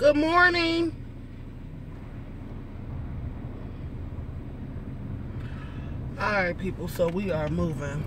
Good morning. Alright, people, so we are moving.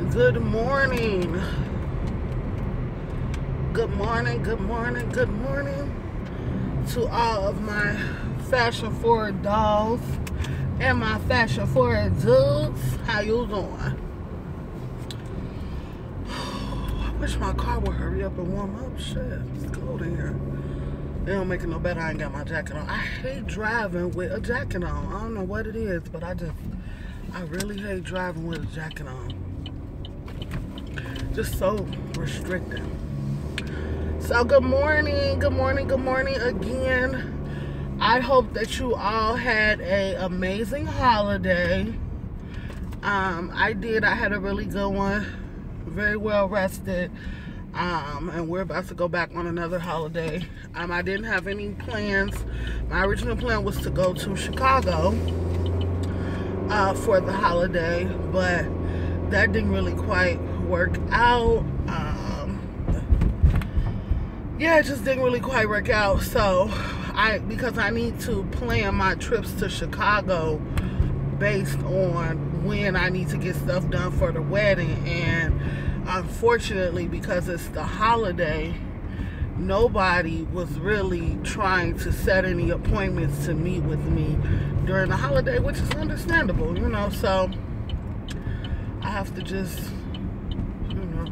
Good morning. Good morning, good morning, good morning to all of my fashion forward dolls and my fashion forward dudes. How you doing? I wish my car would hurry up and warm up. Shit, it's cold in here. It don't make it no better I ain't got my jacket on. I hate driving with a jacket on. I don't know what it is, but I really hate driving with a jacket on. Just so restricting. So good morning, good morning, good morning again. I hope that you all had an amazing holiday. I did. I had a really good one. Very well rested. And we're about to go back on another holiday. I didn't have any plans. My original plan was to go to Chicago for the holiday, but that didn't really quite work out. Yeah, it just didn't really quite work out. So because I need to plan my trips to Chicago based on when I need to get stuff done for the wedding, and unfortunately, because it's the holiday, nobody was really trying to set any appointments to meet with me during the holiday, which is understandable, you know. So I have to just, you know,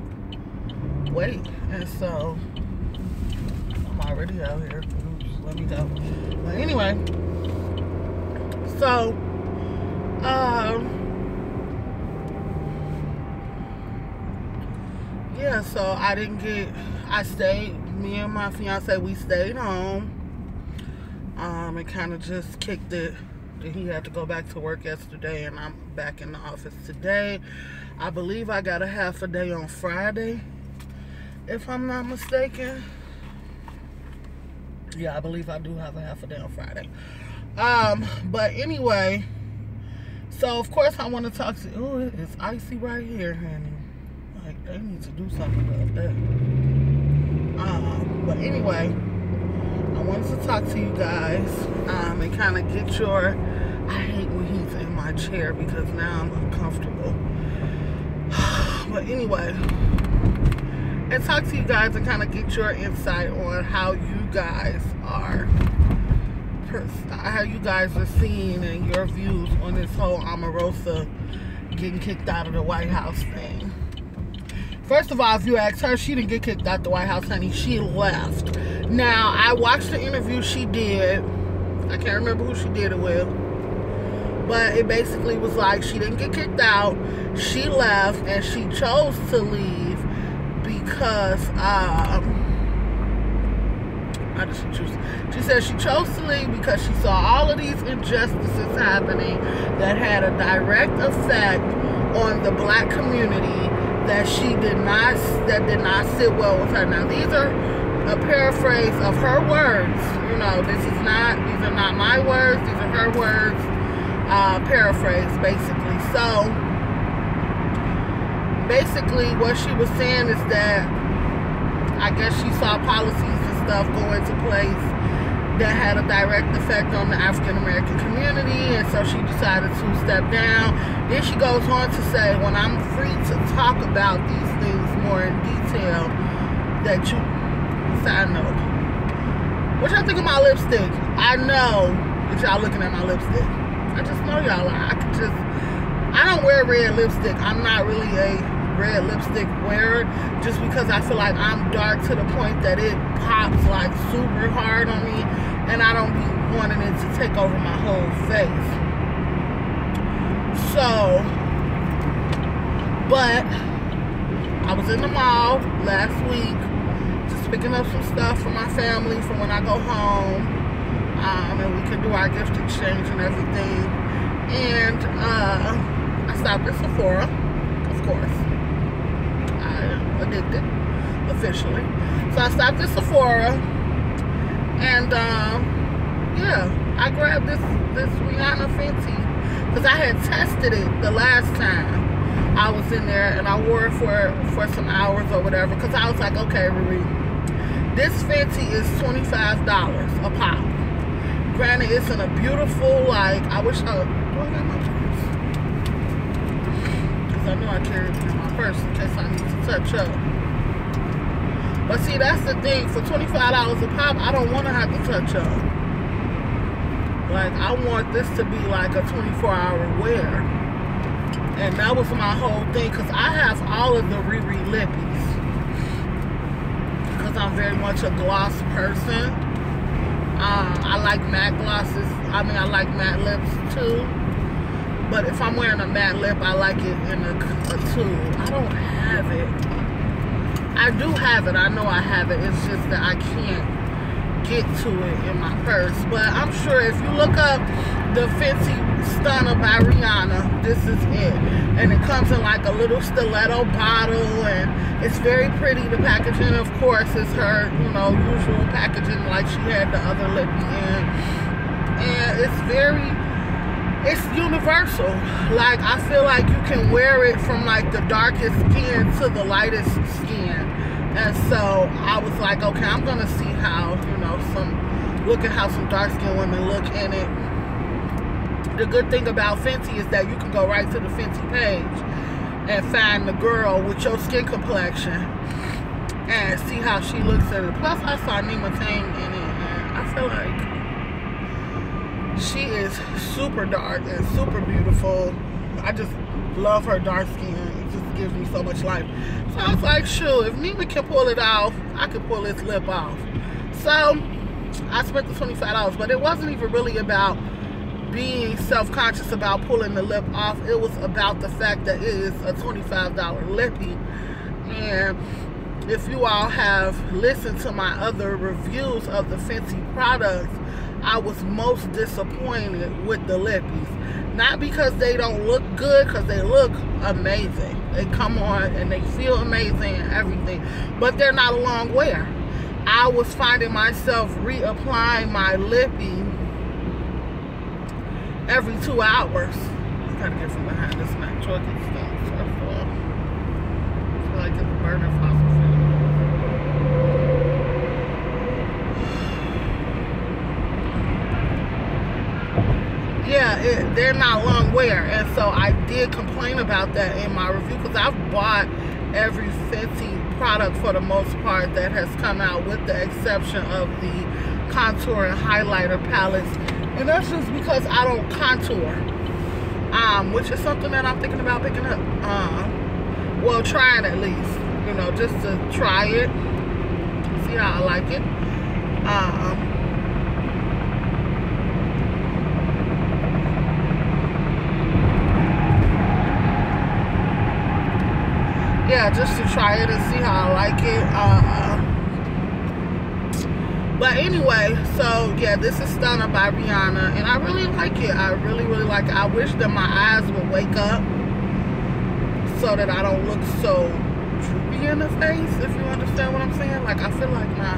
wait. And so I'm already out here. Just let me go. But anyway, so yeah, so I stayed, me and my fiance, we stayed home. And kind of just kicked it. He had to go back to work yesterday, and I'm back in the office today. I believe I got a half a day on Friday, if I'm not mistaken. Yeah, I believe I do have a half a day on Friday. But anyway, so of course I want to talk to you. Oh, it's icy right here, honey. Like, they need to do something about that. But anyway, I wanted to talk to you guys and kind of get your, I hate when he's in my chair because now I'm uncomfortable. But anyway, and talk to you guys and kind of get your insight on how you guys are seeing and your views on this whole Omarosa getting kicked out of the White House thing. First of all, if you ask her, she didn't get kicked out the White House, honey. She left. Now, I watched the interview she did. I can't remember who she did it with. But it basically was like she didn't get kicked out. She left, and she chose to leave because, she said she chose to leave because she saw all of these injustices happening that had a direct effect on the black community that did not sit well with her. Now, these are a paraphrase of her words. You know, these are not my words, these are her words, paraphrase, basically. So, basically, what she was saying is that I guess she saw policies and stuff go into place that had a direct effect on the African American community, and so she decided to step down. Then she goes on to say, when I'm free to talk about these things more in detail, that you, side note, what y'all think of my lipstick? I know that y'all looking at my lipstick. I just know y'all are. I don't wear red lipstick. I'm not really a red lipstick wearer, just because I feel like I'm dark to the point that it pops like super hard on me, and I don't be wanting it to take over my whole face. So, but I was in the mall last week just picking up some stuff for my family for when I go home, and we can do our gift exchange and everything. And I stopped at Sephora, of course. I addicted, officially. So I stopped at Sephora, and yeah, I grabbed this Rihanna Fenty because I had tested it the last time I was in there, and I wore it for some hours or whatever, because I was like, okay, Riri, this Fenty is $25 a pop. Granted, it's in a beautiful, like, I wish I got my purse, because I know I carried it in my purse in case I need to touch up. But see, that's the thing, for $25 a pop, I don't want to have to touch up. Like, I want this to be like a 24-hour wear. And that was my whole thing, because I have all of the Riri lippies, because I'm very much a gloss person. I like matte glosses. I mean, I like matte lips too. But if I'm wearing a matte lip, I like it in a tube. I don't have it. I do have it. I know I have it. It's just that I can't get to it in my purse. But I'm sure if you look up the Fenty Stunner by Rihanna, this is it. And it comes in like a little stiletto bottle, and it's very pretty. The packaging, of course, is her, you know, usual packaging like she had the other lippy in. And it's universal. Like, I feel like you can wear it from like the darkest skin to the lightest skin. And so I was like, okay, I'm gonna see how, you know, look at how some dark-skinned women look in it. The good thing about Fenty is that you can go right to the Fenty page and find the girl with your skin complexion and see how she looks at it. Plus, I saw Nima Tang in it, and I feel like she is super dark and super beautiful. I just love her dark skin. It just gives me so much life. So I was like, shoot, if Nima can pull it off, I can pull this lip off. So I spent the $25, but it wasn't even really about being self-conscious about pulling the lip off. It was about the fact that it is a $25 lippy. And if you all have listened to my other reviews of the Fenty products, I was most disappointed with the lippies. Not because they don't look good, because they look amazing. They come on and they feel amazing and everything, but they're not a long wear. I was finding myself reapplying my lippy every 2 hours. I gotta get from behind this Mack truck and stuff. First of all, I feel like it's burning fossil fuel. Yeah, they're not long wear, and so I did complain about that in my review, because I've bought every Fenty product for the most part that has come out, with the exception of the contour and highlighter palettes. And that's just because I don't contour, which is something that I'm thinking about picking up. Well, trying at least, you know, just to try it, see how I like it. Yeah, just to try it and see how I like it. But anyway, so yeah, this is Stunner by Rihanna, and I really like it. I really, really like it. I wish that my eyes would wake up so that I don't look so droopy in the face, if you understand what I'm saying. Like, I feel like my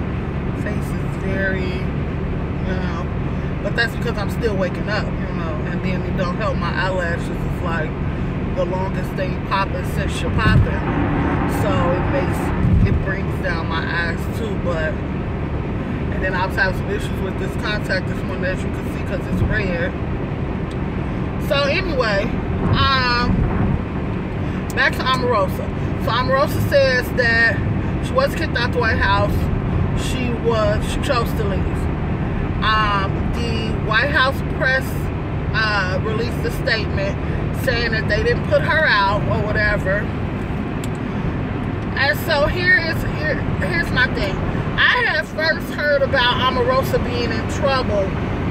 face is very, you know, but that's because I'm still waking up, you know, and then it don't help my eyelashes. It's like the longest thing popping since you're popping, so it brings down my eyes too. But and then I was having some issues with this contact this morning, as you can see, because it's red. So anyway, back to Omarosa. So Omarosa says that she was kicked out the White House. She chose to leave. The White House press released a statement saying that they didn't put her out or whatever. And so here's my thing. I had first heard about Omarosa being in trouble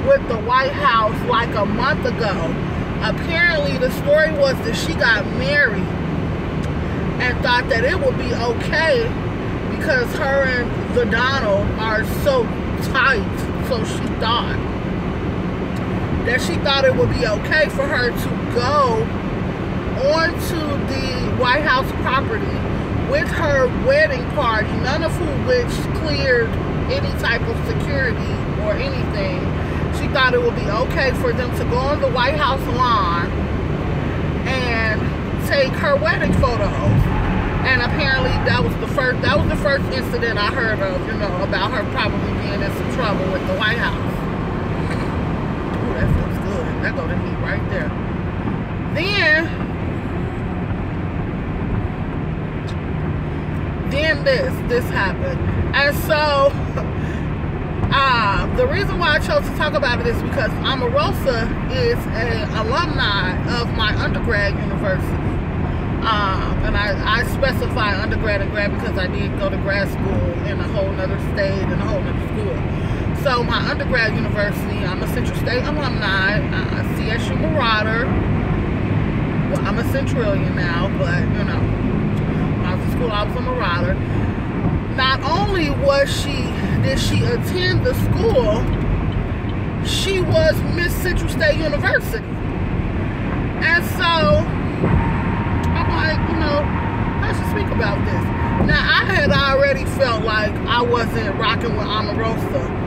with the White House like a month ago. Apparently the story was that she got married and thought that it would be okay because her and the Donald are so tight. So she thought it would be okay for her to go onto the White House property with her wedding party, none of which cleared any type of security or anything, she thought it would be okay for them to go on the White House lawn and take her wedding photos. And apparently that was the first incident I heard of, you know, about her probably being in some trouble with the White House. Ooh, that feels good. That go to me right there. Then this happened. And so the reason why I chose to talk about it is because Omarosa is an alumni of my undergrad university. And I specify undergrad and grad because I did go to grad school in a whole nother state and a whole nother school. So my undergrad university, I'm a Central State alumni, CSU Marauder. Well, I'm a Centrillian now, but you know, when I was in school, I was a Marauder. Not only did she attend the school, she was Miss Central State University. And so I'm like, you know, I should speak about this. Now, I had already felt like I wasn't rocking with Omarosa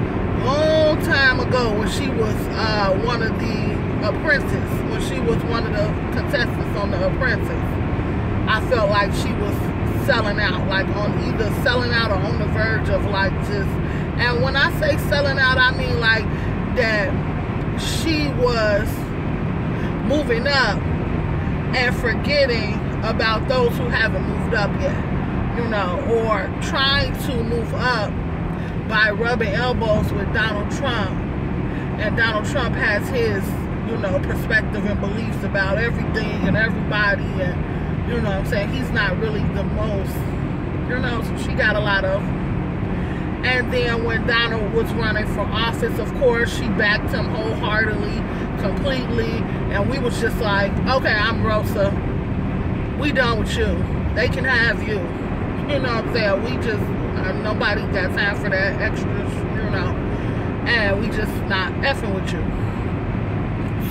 long time ago when she was one of the apprentices, when she was one of the contestants on The Apprentice. I felt like she was selling out, like on either selling out or on the verge of like just, and when I say selling out, I mean like that she was moving up and forgetting about those who haven't moved up yet, you know, or trying to move up by rubbing elbows with Donald Trump. And Donald Trump has his, you know, perspective and beliefs about everything and everybody, and you know what I'm saying, he's not really the most, you know, so she got a lot of. And then when Donald was running for office, of course, she backed him wholeheartedly, completely, and we was just like, okay, I'm Rosa, we done with you, they can have you, you know what I'm saying, we just, nobody got time for that extras, you know, and we just not effing with you.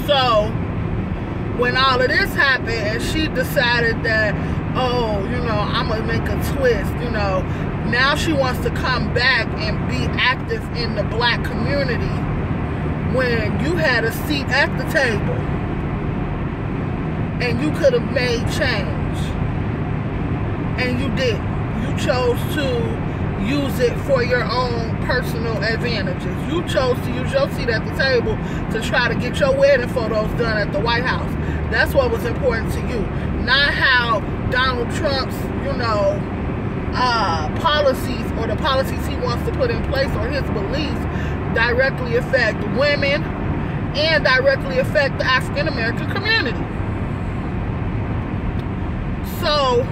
So when all of this happened and she decided that, oh, you know, I'm gonna make a twist, you know, now she wants to come back and be active in the black community when you had a seat at the table and you could have made change, and you didn't. You chose to use it for your own personal advantages. You chose to use your seat at the table to try to get your wedding photos done at the White House. That's what was important to you, not how Donald Trump's, you know, policies or the policies he wants to put in place or his beliefs directly affect women and directly affect the African American community. So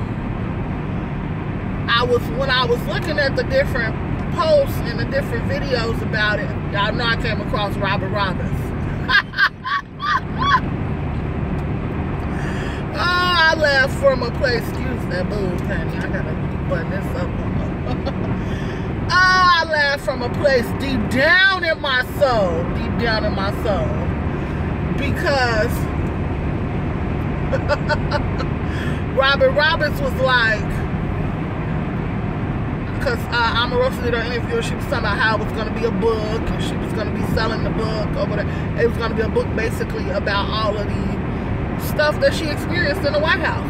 when I was looking at the different posts and the different videos about it, y'all know I came across Robert Roberts. Oh, I laughed from a place. Excuse that booze, honey. I gotta button this up. Oh, I laughed from a place deep down in my soul. Deep down in my soul. Because Robert Roberts was like, because Omarosa did her interview, she was talking about how it was going to be a book, and she was going to be selling the book over there. It was going to be a book basically about all of the stuff that she experienced in the White House.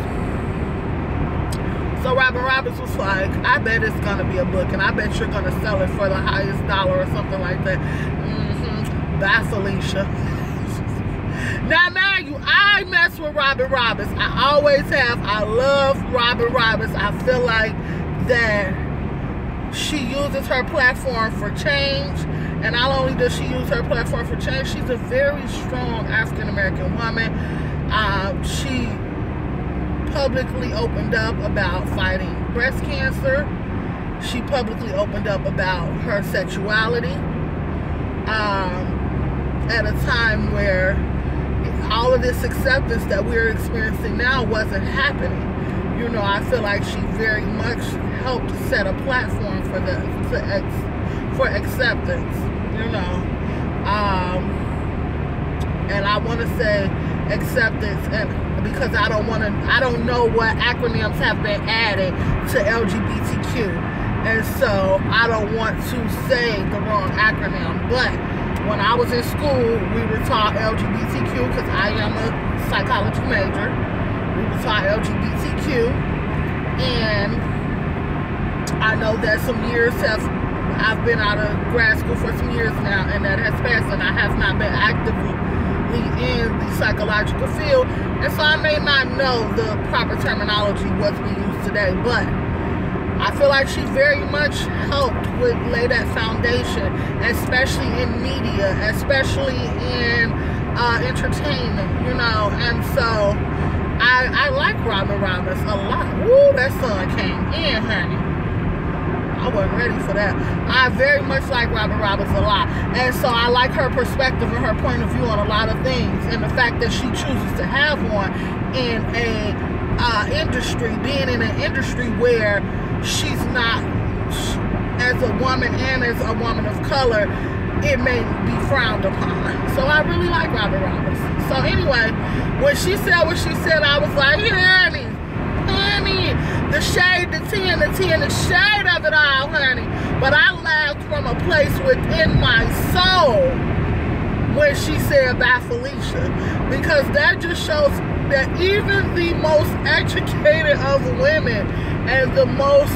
So Robert Roberts was like, I bet it's going to be a book, and I bet you're going to sell it for the highest dollar or something like that. Bye, Felisha. Now, mind you, I mess with Robert Roberts. I always have. I love Robert Roberts. I feel like that she uses her platform for change, and not only does she use her platform for change, she's a very strong African American woman. She publicly opened up about fighting breast cancer. She publicly opened up about her sexuality at a time where all of this acceptance that we're experiencing now wasn't happening. You know, I feel like she very much helped set a platform for for acceptance, you know. And I want to say, acceptance, and because I don't know what acronyms have been added to LGBTQ, and so I don't want to say the wrong acronym. But when I was in school, we were taught LGBTQ because I am a psychology major. We were taught LGBTQ, and I know that I've been out of grad school for some years now, and that has passed, and I have not been actively in the psychological field, and so I may not know the proper terminology what's being used today, but I feel like she very much helped with lay that foundation, especially in media, especially in entertainment, you know. And so I like Robin Roberts a lot. Woo, that sun came in, honey. I wasn't ready for that. I very much like Robin Roberts a lot. And so I like her perspective and her point of view on a lot of things. And the fact that she chooses to have one in a industry, being in an industry where she's not, as a woman and as a woman of color, it may be frowned upon. So I really like Robin Roberts. So anyway, when she said what she said, I was like, honey, the shade, the tea, and the shade of it all, honey. But I laughed from a place within my soul when she said bye, Felisha, because that just shows that even the most educated of women and the most,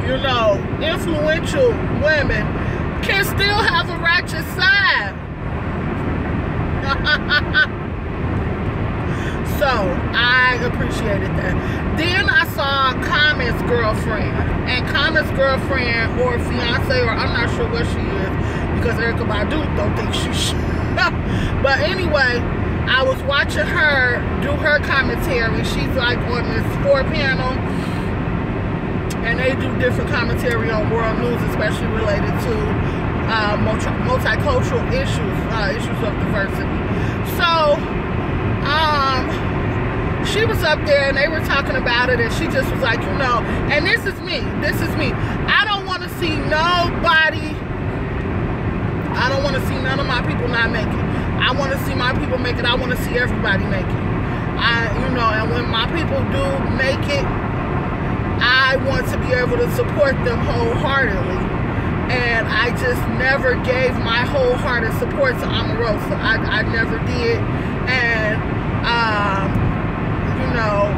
you know, influential women can still have a ratchet side. So I appreciated that. Then I saw Comment's girlfriend, and Comment's girlfriend or fiance, or I'm not sure what she is, because Erykah Badu don't think she should. But anyway, I was watching her do her commentary. She's like on this 4-panel, and they do different commentary on world news, especially related to multicultural issues of diversity. So she was up there and they were talking about it, and she just was like, you know, and this is me. I don't want to see nobody, I don't want to see none of my people not make it. I want to see my people make it. I want to see everybody make it. You know, and when my people do make it, I want to be able to support them wholeheartedly. And I just never gave my wholehearted support to Omarosa. I never did. And you know,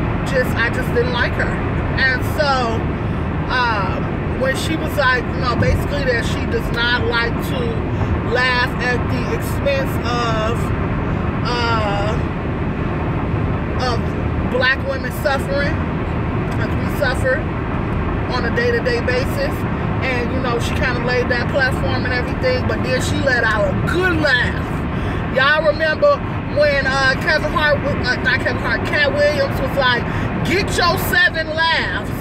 I just didn't like her. And so when she was like, you know, basically that she does not like to laugh at the expense of black women suffering, because we suffer on a day-to-day basis. And you know, she kind of laid that platform and everything, but then she let out a good laugh. Y'all remember when Cat Williams was like, get your 7 laughs,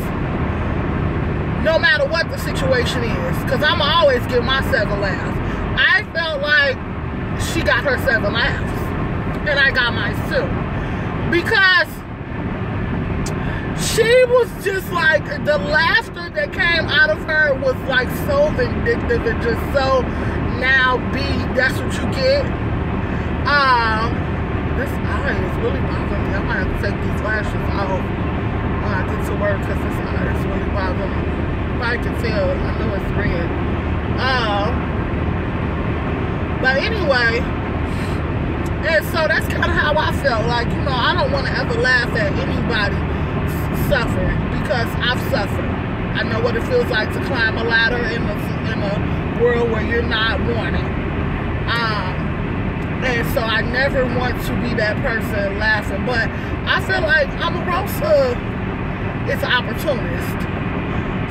no matter what the situation is, because I'm always get my 7 laughs. I felt like she got her 7 laughs, and I got mine too, because she was just like, the laughter that came out of her was like so vindictive and just so, now that's what you get. This eye is really bothering me. I might have to take these lashes off when I get to work, because this eye is really bothering me. If I can tell, I know it's red. But anyway, and so that's kind of how I felt. Like, you know, I don't want to ever laugh at anybody suffering, because I've suffered. I know what it feels like to climb a ladder in a world where you're not wanted. And so I never want to be that person laughing. But I feel like Omarosa is an opportunist.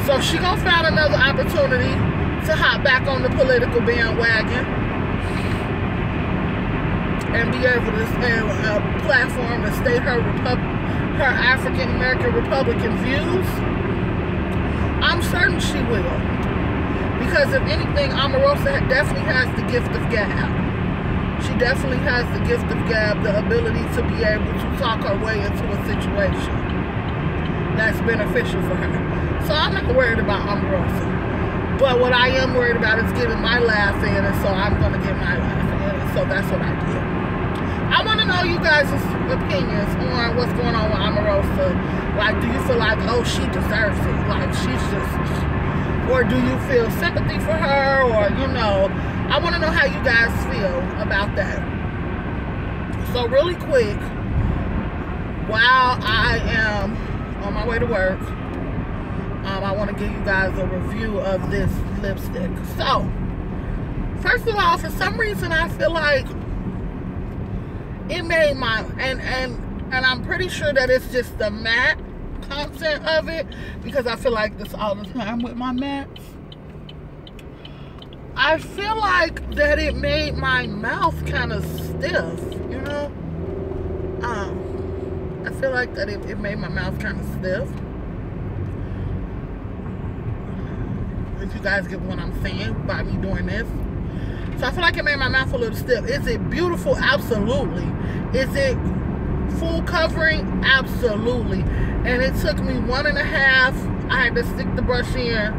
So she gonna find another opportunity to hop back on the political bandwagon and be able to stand a platform to state her African American Republican views. I'm certain she will. Because if anything, Omarosa definitely has the gift of gab. She definitely has the gift of gab, the ability to be able to talk her way into a situation that's beneficial for her. So I'm not worried about Omarosa. But what I am worried about is getting my laugh in, and so I'm going to get my laugh in, and so that's what I did. I want to know you guys' opinions on what's going on with Omarosa. Like, do you feel like, oh, she deserves it? Like, she's just... Or do you feel sympathy for her? Or, you know, I want to know how you guys feel about that. So, really quick, while I am on my way to work, I want to give you guys a review of this lipstick. So, first of all, for some reason, I feel like it made my... And I'm pretty sure that it's just the matte content of it, because I feel like this all the time with my mattes. I feel like that it made my mouth kind of stiff, you know. I feel like that it made my mouth kind of stiff. If you guys get what I'm saying by me doing this. So I feel like it made my mouth a little stiff. Is it beautiful? Absolutely. Is it full covering? Absolutely. And it took me 1.5. I had to stick the brush in.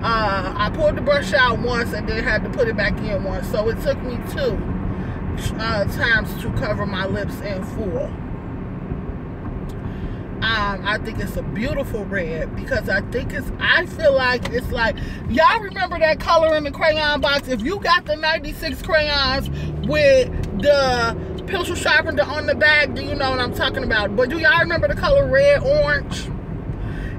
I pulled the brush out once and then had to put it back in once. So it took me 2 times to cover my lips in full. I think it's a beautiful red, because I feel like it's like, y'all remember that color in the crayon box? If you got the 96 crayons with the pencil sharpener on the back, do you know what I'm talking about? But do y'all remember the color red orange?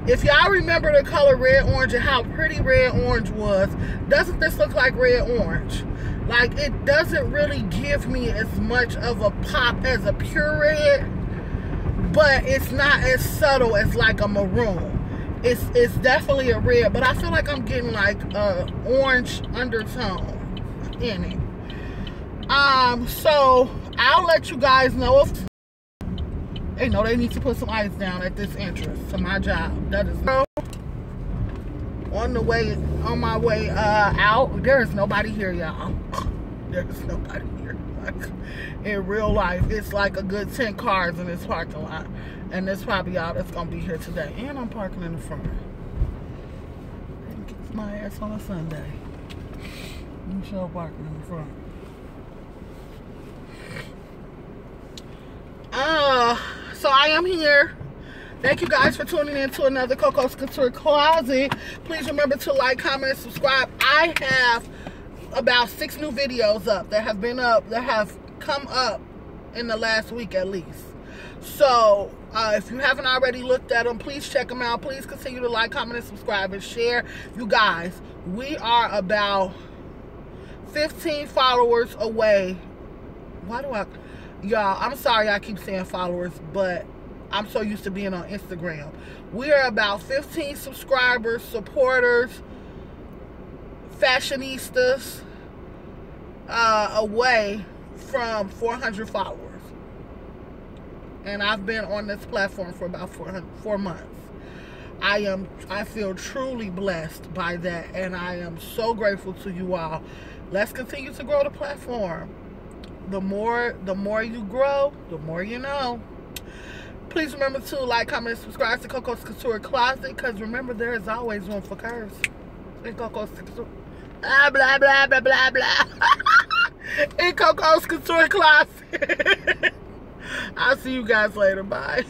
If y'all remember the color red orange and how pretty red orange was, doesn't this look like red orange? Like, it doesn't really give me as much of a pop as a pure red, but it's not as subtle as like a maroon. It's definitely a red, but I feel like I'm getting like a orange undertone in it. So I'll let you guys know if they know they need to put some ice down at this entrance to my job. That is on my way out. There is nobody here, y'all. There is nobody here. Like, in real life, it's like a good 10 cars in this parking lot, and that's probably all that's gonna be here today. And I'm parking in the front. It's my ass on a Sunday. I'm sure parking in the front. So I am here. Thank you guys for tuning in to another Kokos Kouture Closet. Please remember to like, comment, and subscribe. I have about 6 new videos up that have come up in the last week at least. So if you haven't already looked at them, please check them out. Please continue to like, comment, and subscribe, and share. You guys, we are about 15 followers away. Y'all, I'm sorry I keep saying followers, but I'm so used to being on Instagram. We are about 15 subscribers, supporters, fashionistas away from 400 followers. And I've been on this platform for about 4 months. I feel truly blessed by that, and I am so grateful to you all. Let's continue to grow the platform. The more you grow, the more you know. Please remember to like, comment, and subscribe to Kokos Kouture Closet, because remember, there is always room for curves in Kokos Kouture. Blah, blah, blah, blah, blah, blah. In Kokos Kouture Closet. I'll see you guys later. Bye.